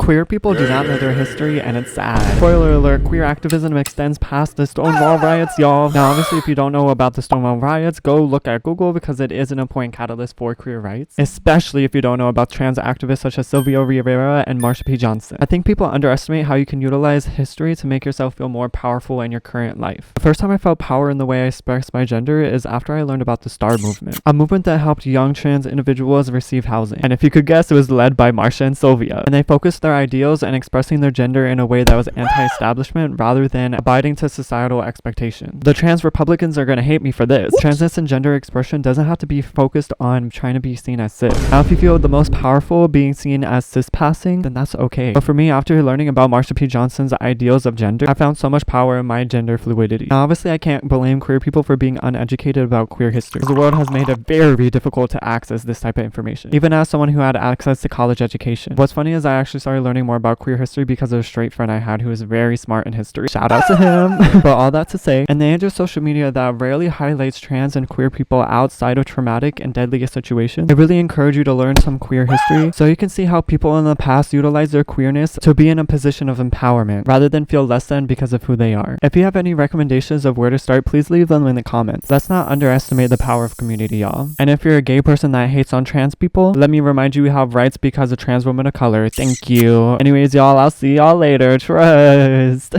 Queer people do not know their history, and it's sad. Spoiler alert, queer activism extends past the Stonewall riots, y'all. Now, obviously, if you don't know about the Stonewall riots, go look at Google because it is an important catalyst for queer rights, especially if you don't know about trans activists such as Sylvia Rivera and Marsha P. Johnson. I think people underestimate how you can utilize history to make yourself feel more powerful in your current life. The first time I felt power in the way I express my gender is after I learned about the STAR movement, a movement that helped young trans individuals receive housing. And if you could guess, it was led by Marsha and Sylvia. And they focused their ideals and expressing their gender in a way that was anti-establishment rather than abiding to societal expectations. The trans Republicans are gonna hate me for this. Transness and gender expression doesn't have to be focused on trying to be seen as cis. Now, if you feel the most powerful being seen as cis passing, then that's okay. But for me, after learning about Marsha P. Johnson's ideals of gender, I found so much power in my gender fluidity. Now, obviously, I can't blame queer people for being uneducated about queer history, because the world has made it very difficult to access this type of information, even as someone who had access to college education. What's funny is I actually started learning more about queer history because of a straight friend I had who was very smart in history. Shout out to him. But all that to say, in the age of social media that rarely highlights trans and queer people outside of traumatic and deadly situations, I really encourage you to learn some queer history so you can see how people in the past utilize their queerness to be in a position of empowerment rather than feel less than because of who they are. If you have any recommendations of where to start, please leave them in the comments. Let's not underestimate the power of community, y'all. And if you're a gay person that hates on trans people, let me remind you we have rights because of trans women of color. Thank you. Anyways, y'all, I'll see y'all later. Trust.